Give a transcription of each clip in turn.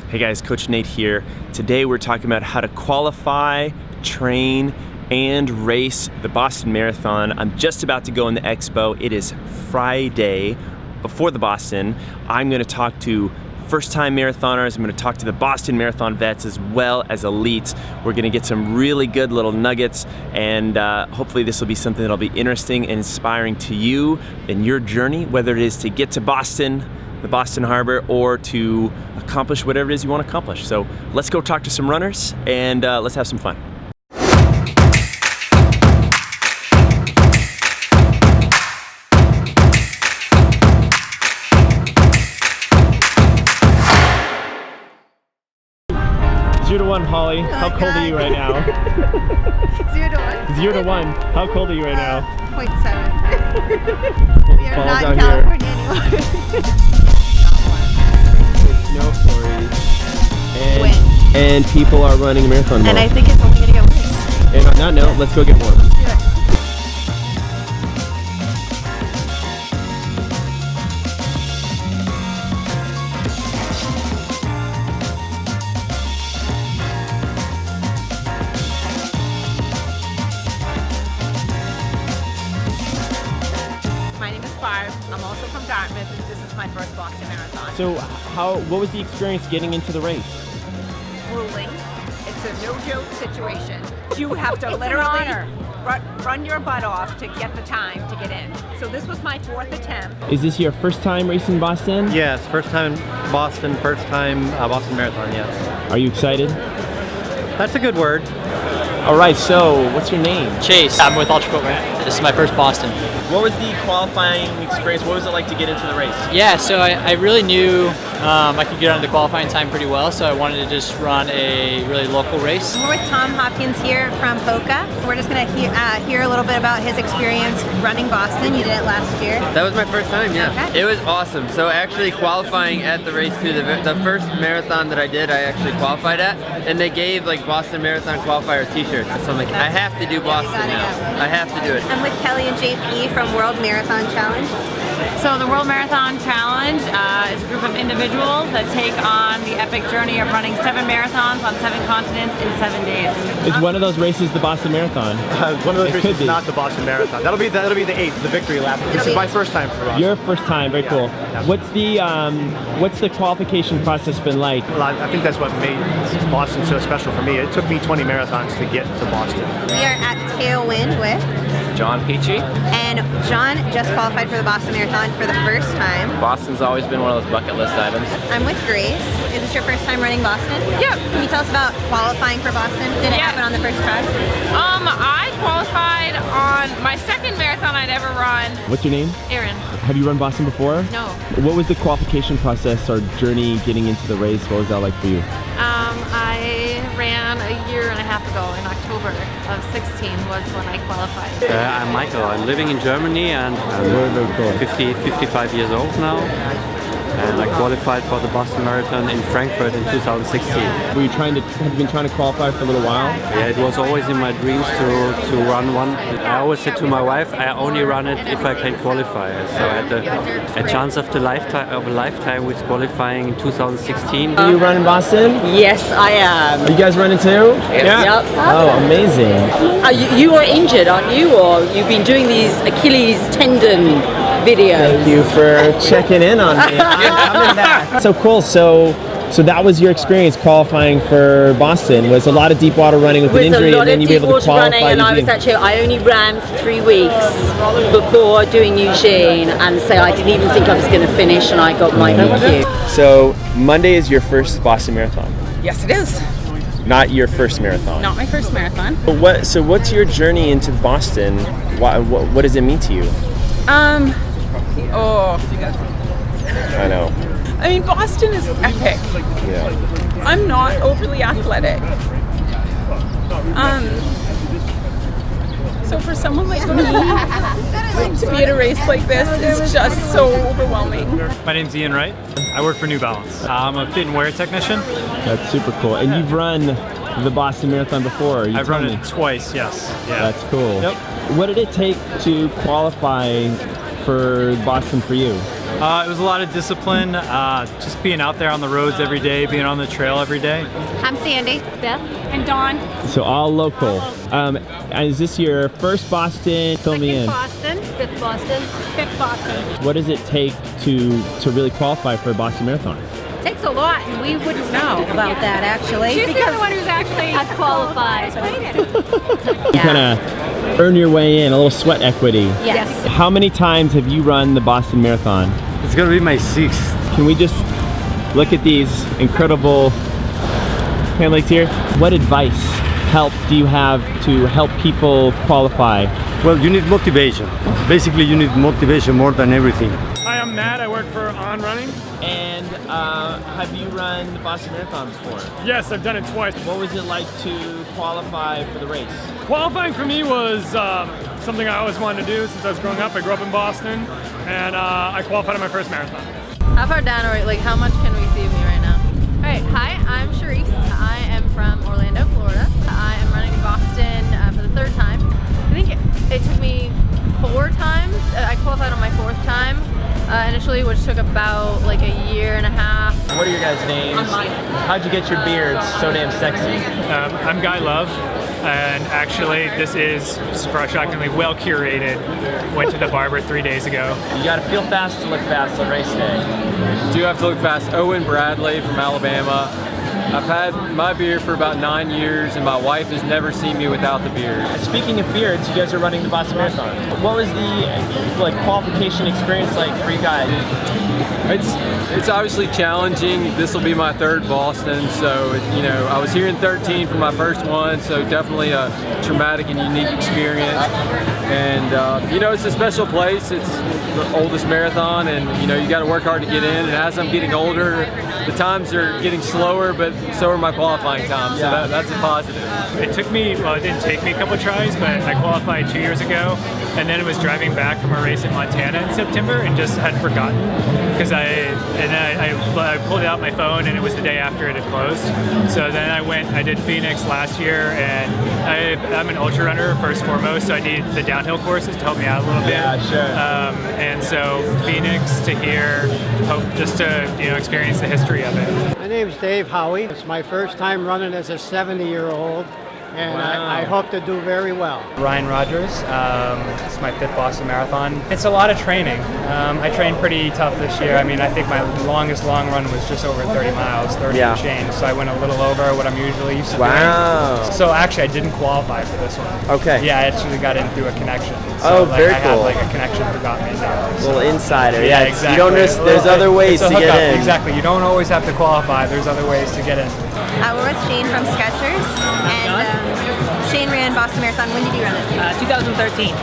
Hey guys, Coach Nate here. Today we're talking about how to qualify, train, and race the Boston Marathon. I'm just about to go in the expo. It is Friday before the Boston. I'm going to talk to first-time marathoners. I'm going to talk to the Boston Marathon vets as well as elites. We're going to get some really good little nuggets, and hopefully this will be something that'll be interesting and inspiring to you in your journey, whether it is to get to Boston, the Boston Harbor, or to accomplish whatever it is you want to accomplish. So let's go talk to some runners and let's have some fun. Zero to one, Holly. How cold are you right now? 0 to 1. 0 to 1. How cold are you right now? 0.7. We are not in California anymore. No stories. And people are running a marathon tomorrow. And I think it's only going to get worse. And on that note, let's go get warm. Let's do it. My name is Barb. I'm also from Dartmouth, and this is my first Boston Marathon. So what was the experience getting into the race? Grueling. It's a no-joke situation. You have to literally run your butt off to get the time to get in. So this was my 4th attempt. Is this your first time racing Boston? Yes, first time in Boston, first time Boston Marathon, yes. Are you excited? That's a good word. All right, so what's your name? Chase. I'm with Ultra Footwear. This is my first Boston. What was the qualifying experience? What was it like to get into the race? Yeah, so I really knew I could get on the qualifying time pretty well, so I wanted to just run a really local race. We're with Tom Hopkins here from Hoka. We're just going to hear a little bit about his experience running Boston. You did it last year. That was my first time, yeah. Okay. It was awesome. So actually qualifying at the race too, the first marathon that I did, I actually qualified at, and they gave like Boston Marathon qualifier t-shirts. So I'm like, I have to do Boston now. I have to do it. I'm with Kelly and JP from World Marathon Challenge. So the World Marathon Challenge is a group of individuals that take on the epic journey of running 7 marathons on 7 continents in 7 days. Is one of those races the Boston Marathon? One of those It races could be. is not the Boston Marathon. That'll be the 8th, the victory lap. This is my first time for us. Your first time, very cool. Yeah. What's the qualification process been like? Well, I think that's what made Boston so special for me. It took me 20 marathons to get to Boston. We are at Tailwind with John Peachy. and John just qualified for the Boston Marathon for the first time. Boston's always been one of those bucket list items. I'm with Grace. Is this your first time running Boston? Yep. Can you tell us about qualifying for Boston? Did it happen on the first try? I qualified on my second marathon I'd ever run. What's your name? Erin. Have you run Boston before? No. What was the qualification process or journey getting into the race? What was that like for you? I ran a year and a half ago in October of 16 was when I qualified. I'm Michael. I'm living in Germany and I'm 55 years old now. And I qualified for the Boston Marathon in Frankfurt in 2016. Have you been trying to qualify for a little while? Yeah, it was always in my dreams to run one. I always said to my wife, I only run it if I can qualify. So I had a chance of a lifetime with qualifying in 2016. Are you running Boston? Yes, I am. Are you guys running too? Yeah. Yep. Oh, amazing. You are injured, aren't you? Or you've been doing these Achilles tendon videos? Thank you for checking in on me. I'm coming back. So cool. So that was your experience qualifying for Boston. Was a lot of deep water running with an injury, and then you be able to qualify. And I only ran for 3 weeks before doing Eugene, and so I didn't even think I was going to finish, and I got my DQ. So Monday is your first Boston Marathon. Yes, it is. Not your first marathon. Not my first marathon. So what's your journey into Boston? What does it mean to you? I know. I mean, Boston is epic. Yeah. I'm not overly athletic. So for someone like me to be at a race like this is just so overwhelming. My name's Ian Wright. I work for New Balance. I'm a fit and wear technician. That's super cool. And you've run the Boston Marathon before. I've run it twice, yes. Yeah. That's cool. Yep. What did it take to qualify for Boston for you? It was a lot of discipline, just being out there on the roads every day, being on the trail every day. I'm Sandy, Beth, and Dawn. So all local. Is this your first Boston? Fill me in. Boston, fifth Boston, fifth Boston. What does it take to really qualify for a Boston Marathon? Takes a lot, and we wouldn't know about that actually. She's the only one who's actually qualified. You kind of earn your way in, a little sweat equity. Yes. How many times have you run the Boston Marathon? It's gonna be my 6th. Can we just look at these incredible hand legs here? What advice, help do you have to help people qualify? Well, you need motivation. Basically, you need motivation more than everything. Hi, I'm Matt. I work for On Running. And have you run the Boston Marathon before? Yes, I've done it twice. What was it like to qualify for the race? Qualifying for me was something I always wanted to do since I was growing up. I grew up in Boston, and I qualified in my first marathon. How far down are we? Like, how much can we see of me right now? All right, hi, I'm Sharice. I am from Orlando, Florida. I am running in Boston for the 3rd time. I think it took me 4 times. I qualified on my 4th time initially, which took about like a year and a half. What are your guys' names? How'd you get your beards so damn sexy? I'm Guy Love, and actually this is, surprise shockingly, well curated. Went to the barber 3 days ago. You gotta feel fast to look fast on race day. Do have to look fast. Owen Bradley from Alabama. I've had my beard for about 9 years, and my wife has never seen me without the beard. Speaking of beards, you guys are running the Boston Marathon. What was the qualification experience like for you guys? It's obviously challenging. This will be my 3rd Boston, so you know I was here in 13 for my first one, so definitely a traumatic and unique experience. And you know, it's a special place. It's the oldest marathon, and you know you got to work hard to get in. And as I'm getting older, the times are getting slower, but so are my qualifying times. So that's a positive. It took me, well, it didn't take me a couple tries, but I qualified 2 years ago, and then it was driving back from a race in Montana in September and just had forgotten because I pulled out my phone and it was the day after it had closed. So then I did Phoenix last year, and I'm an ultra runner first and foremost, so I need the downhill courses to help me out a little bit. Yeah, sure. And so Phoenix to here, hope just to experience the history of it. My name's Dave Howie. It's my first time running as a 70-year-old, and I hope to do very well. Ryan Rogers. It's my 5th Boston Marathon. It's a lot of training. I trained pretty tough this year. I mean, I think my longest long run was just over 30 miles, 30 and change. So I went a little over what I'm usually used to doing. So actually, I didn't qualify for this one. Okay. Yeah, I actually got in through a connection. So very I cool. had like a connection who got me in there. Little insider. Yeah, exactly. You don't there's other ways to get in. Exactly. You don't always have to qualify. There's other ways to get in. We're with Shane from Skechers, and Shane ran Boston Marathon. When did you run it? 2013.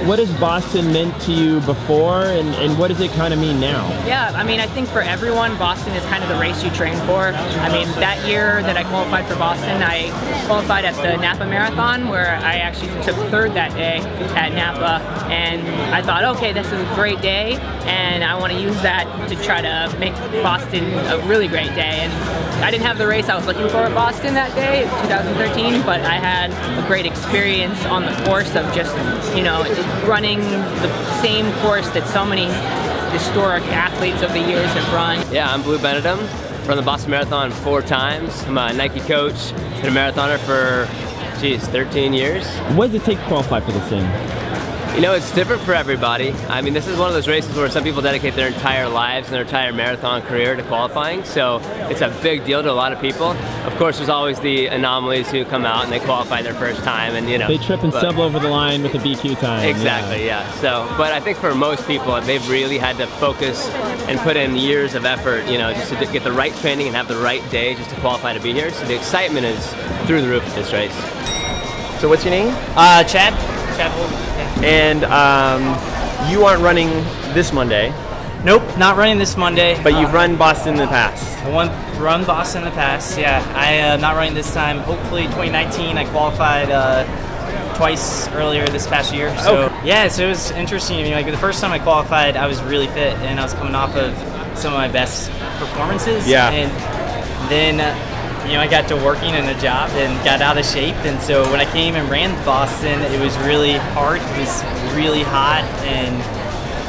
What has Boston meant to you before, and what does it kind of mean now? Yeah, I mean, I think for everyone, Boston is kind of the race you train for. I mean, that year that I qualified for Boston, I qualified at the Napa Marathon, where I actually took 3rd that day at Napa, and I thought, okay, this is a great day, and I want to use that to try to make Boston a really great day. And I didn't have the race I was looking for at Boston that day, 2013, but I had a great experience on the course of just, running the same course that so many historic athletes of the years have run. Yeah, I'm Blue Benedum. Run the Boston Marathon 4 times. I'm a Nike coach, been a marathoner for, 13 years. What does it take to qualify for this thing? You know, it's different for everybody. I mean, this is one of those races where some people dedicate their entire lives and their entire marathon career to qualifying, so it's a big deal to a lot of people. Of course, there's always the anomalies who come out and they qualify their first time, and they trip and stumble over the line with the BQ time. Exactly, yeah. So, but I think for most people, they've really had to focus and put in years of effort, just to get the right training and have the right day just to qualify to be here. So the excitement is through the roof of this race. So what's your name? Chad. And you aren't running this Monday. Nope, not running this Monday. But you've run Boston in the past. I run Boston in the past, yeah. I am not running this time. Hopefully 2019, I qualified twice earlier this past year. So yeah, so it was interesting. I mean, like the first time I qualified, I was really fit, and I was coming off of some of my best performances. Yeah. And then I got to working in a job and got out of shape, and so when I came and ran Boston, it was really hard. It was really hot, and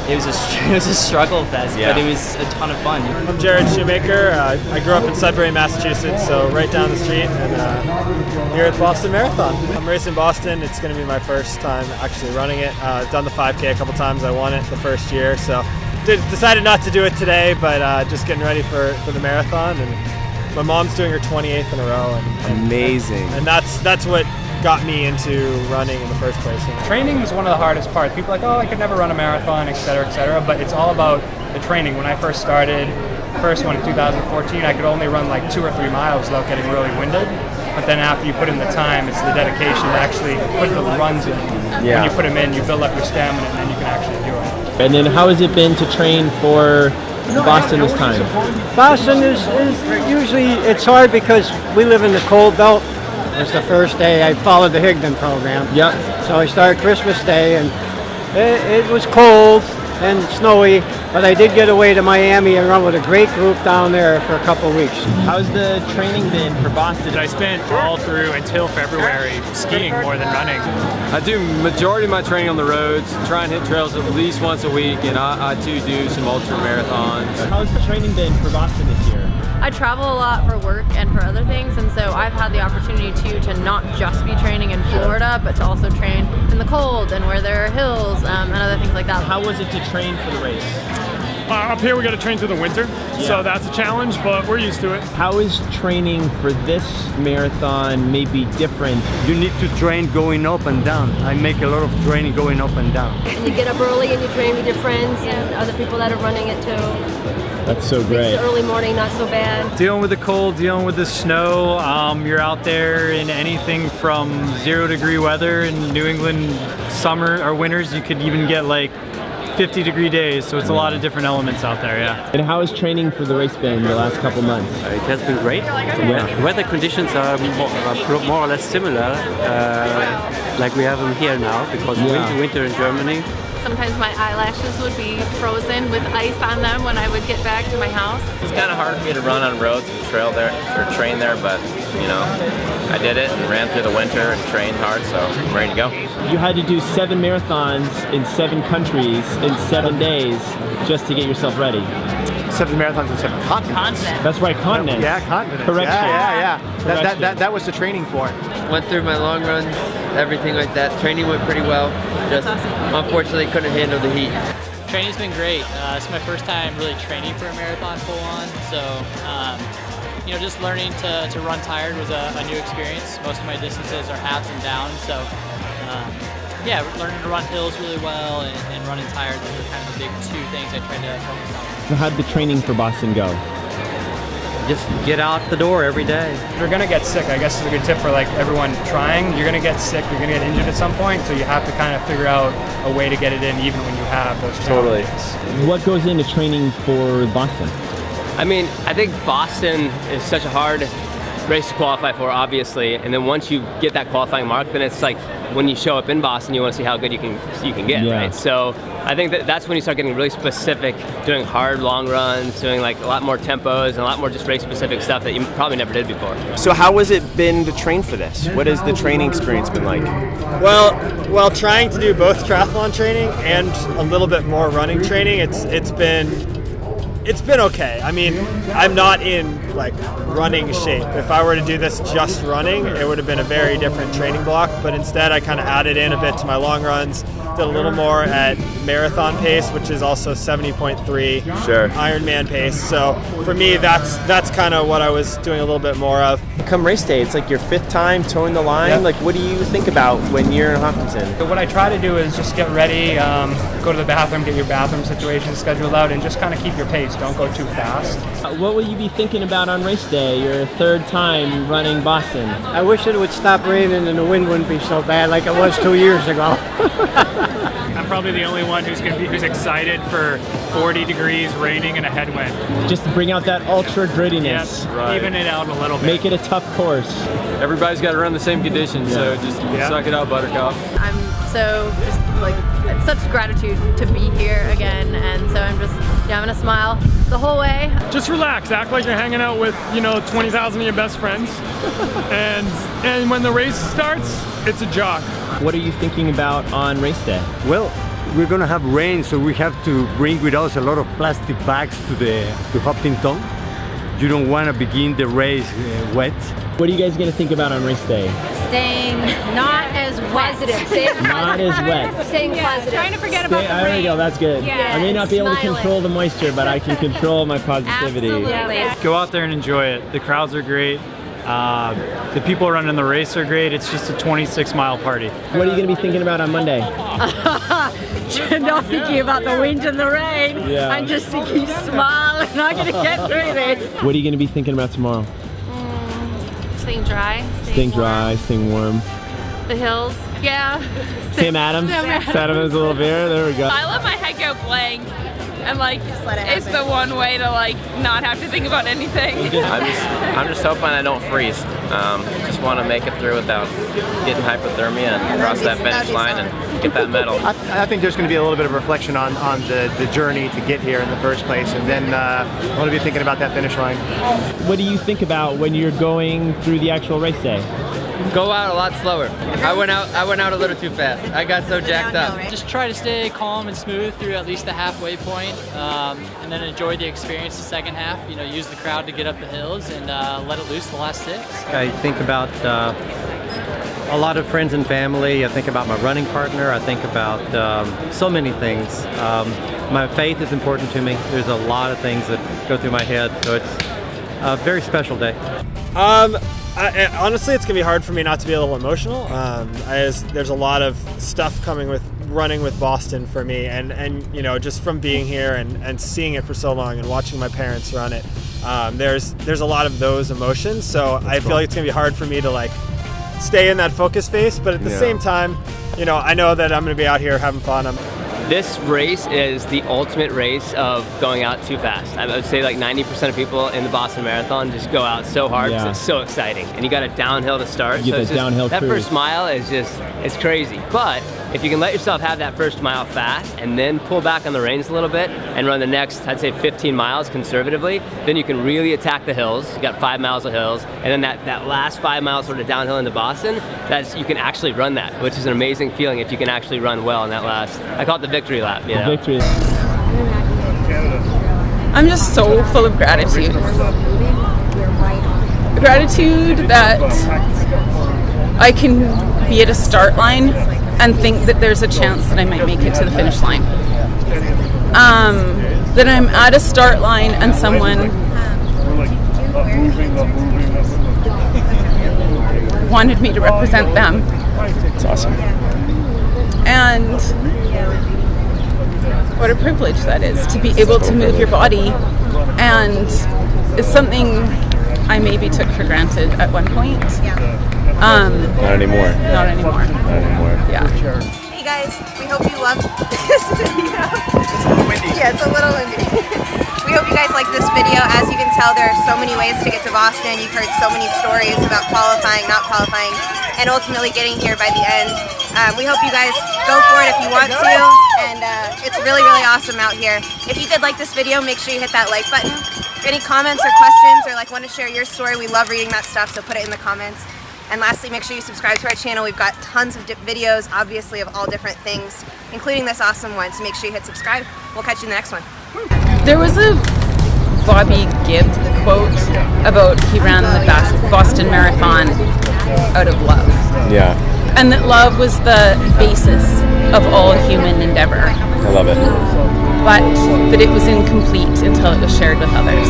It was a struggle fest, but it was a ton of fun. I'm Jared Shoemaker. I grew up in Sudbury, Massachusetts, so right down the street, and here at Boston Marathon. I'm racing Boston. It's going to be my first time actually running it. I've done the 5K a couple times. I won it the first year, so decided not to do it today, but just getting ready for the marathon. And my mom's doing her 28th in a row. And amazing. And that's what got me into running in the first place. Training is one of the hardest parts. People are like, oh, I could never run a marathon, etc., but it's all about the training. When I first started, first one in 2014, I could only run like 2 or 3 miles without getting really winded. But then after you put in the time, it's the dedication to actually put the runs in. Yeah. When you put them in, you build up your stamina, and then you can actually do it. And then how has it been to train for Boston this time? Boston is usually, it's hard because we live in the cold belt. It's the first day I followed the Higdon program. Yep. So I started Christmas Day, and it was cold and snowy, but I did get away to Miami and run with a great group down there for a couple of weeks. How's the training been for Boston? I spent all through until February skiing more than running. I do majority of my training on the roads, try and hit trails at least once a week, and I too do some ultra marathons. How's the training been for Boston this year? I travel a lot for work and for other things, and so I've had the opportunity to not just be training in Florida, but to also train in the cold and where there are hills and other things like that. How was it to train for the race? Up here we got to train through the winter, so that's a challenge, but we're used to it. How is training for this marathon maybe different? You need to train going up and down. I make a lot of training going up and down. And you get up early and you train with your friends and other people that are running it too. That's so great. Makes the early morning not so bad. Dealing with the cold, dealing with the snow. You're out there in anything from 0-degree weather in New England summer or winters. You could even get like 50-degree days, so it's a lot of different elements out there, yeah. And how has training for the race been the last couple months? It has been great. The weather conditions are more or less similar, like we have them here now, because winter in Germany. Sometimes my eyelashes would be frozen with ice on them when I would get back to my house. It's kind of hard for me to run on roads and train there, but you know, I did it and ran through the winter and trained hard, so I'm ready to go. You had to do 7 marathons in 7 countries in 7 days just to get yourself ready. 7 marathons in 7 continents. That's right, continents. Yeah, continents. Correction. Yeah. That was the training for it. Went through my long runs, everything like that. Training went pretty well. Just unfortunately couldn't handle the heat. Training's been great. It's my first time really training for a marathon full on, so you know, just learning to run tired was a new experience. Most of my distances are halves and downs, so yeah, learning to run hills really well and running tired, those are kind of the big 2 things I try to focus on. So how'd the training for Boston go? Just get out the door every day. If you're gonna get sick, I guess is a good tip for like everyone trying. You're gonna get sick, you're gonna get injured at some point, so you have to kind of figure out a way to get it in even when you have those challenges. Totally. What goes into training for Boston? I mean, I think Boston is such a hard race to qualify for, obviously, and then once you get that qualifying mark, then it's like when you show up in Boston, you want to see how good you can get, right? So I think that's when you start getting really specific, doing hard long runs, doing like a lot more tempos and a lot more just race specific stuff that you probably never did before. So how has it been to train for this? What has the training experience been like? Well, trying to do both triathlon training and a little bit more running training, it's been okay. I mean, I'm not in like running shape. If I were to do this just running, it would have been a very different training block, but instead I kind of added in a bit to my long runs, did a little more at marathon pace, which is also 70.3 Ironman pace. So for me, that's kind of what I was doing a little bit more of. Come race day, it's like your 5th time towing the line. Yep. Like, what do you think about when you're in Hopkinton? So what I try to do is just get ready, go to the bathroom, get your bathroom situation scheduled out, and just kind of keep your pace. Don't go too fast. What will you be thinking about on race day, your 3rd time running Boston? I wish it would stop raining and the wind wouldn't be so bad like it was 2 years ago. I'm probably the only one who's excited for 40 degrees, raining, and a headwind. Just to bring out that ultra grittiness. Yep, even it out a little bit. Make it a tough course. Everybody's got to run the same conditions, so just suck it out, Buttercup. I'm so just like such gratitude to be here again, and so I'm just I'm gonna smile the whole way. Just relax, act like you're hanging out with 20,000 of your best friends, and when the race starts, it's a jog. What are you thinking about on race day? Well, we're gonna have rain, so we have to bring with us a lot of plastic bags to Hopkinton. You don't want to begin the race wet. What are you guys gonna think about on race day? Staying not as positive. Not as wet. Staying positive. Trying to forget about the There we rain. go, that's good. Yeah. I may not be able to Smiling. control the moisture, but I can control my positivity. Absolutely. Go out there and enjoy it. The crowds are great. The people running the race are great. It's just a 26-mile party. What are you gonna be thinking about on Monday? Not thinking about the wind and the rain. Yeah. I'm just thinking, smile, and I'm gonna get through this. What are you gonna be thinking about tomorrow? Staying dry. Staying dry, staying warm. The hills. Yeah. Sam Adams. Sam Adams a little beer. There we go. I let my head go blank, and like it's the one way to like not have to think about anything. I'm just hoping I don't freeze. Just want to make it through without getting hypothermia and cross that finish line and get that medal. I think there's going to be a little bit of reflection on the journey to get here in the first place, and then I want to be thinking about that finish line. What do you think about when you're going through the actual race day? Go out a lot slower. I went out a little too fast. I got so jacked up. Just try to stay calm and smooth through at least the halfway point, and then enjoy the experience the second half. You know, use the crowd to get up the hills and let it loose the last 6. I think about a lot of friends and family. I think about my running partner. I think about so many things. My faith is important to me. There's a lot of things that go through my head, so it's a very special day. Honestly, it's gonna be hard for me not to be a little emotional. There's a lot of stuff coming with running with Boston for me, and you know, just from being here and seeing it for so long and watching my parents run it, there's a lot of those emotions. So I feel like it's gonna be hard for me to like stay in that focus phase, but at the same time, you know, I know that I'm gonna be out here having fun. This race is the ultimate race of going out too fast. I would say like 90% of people in the Boston Marathon just go out so hard because it's so exciting. And you got a downhill to start. You get that downhill that cruise. first mile is just, it's crazy. But if you can let yourself have that first mile fast and then pull back on the reins a little bit and run the next, I'd say 15 miles conservatively, then you can really attack the hills. You got 5 miles of hills. And then that last 5 miles sort of downhill into Boston, you can actually run that, which is an amazing feeling if you can actually run well in that last, I call it the victory lap. You know? Victory. I'm just so full of gratitude. Gratitude that I can be at a start line and think that there's a chance that I might make it to the finish line. That I'm at a start line and someone wanted me to represent them. That's awesome. And what a privilege that is, to be able to move your body, and it's something I maybe took for granted at one point. Not anymore. Not anymore. Not anymore. Yeah. Hey guys, we hope you loved this video. It's a little windy. Yeah, it's a little windy. We hope you guys like this video. As you can tell, there are so many ways to get to Boston. You've heard so many stories about qualifying, not qualifying, and ultimately getting here by the end. We hope you guys go for it if you want to, and it's really, really awesome out here. If you did like this video, make sure you hit that like button. Any comments or questions, or like want to share your story, we love reading that stuff, so put it in the comments. And lastly, make sure you subscribe to our channel. We've got tons of videos, obviously, of all different things, including this awesome one, so make sure you hit subscribe. We'll catch you in the next one. There was a Bobby Gibb quote about he ran the Boston Marathon out of love. Yeah. And that love was the basis of all human endeavor. I love it. But that it was incomplete until it was shared with others.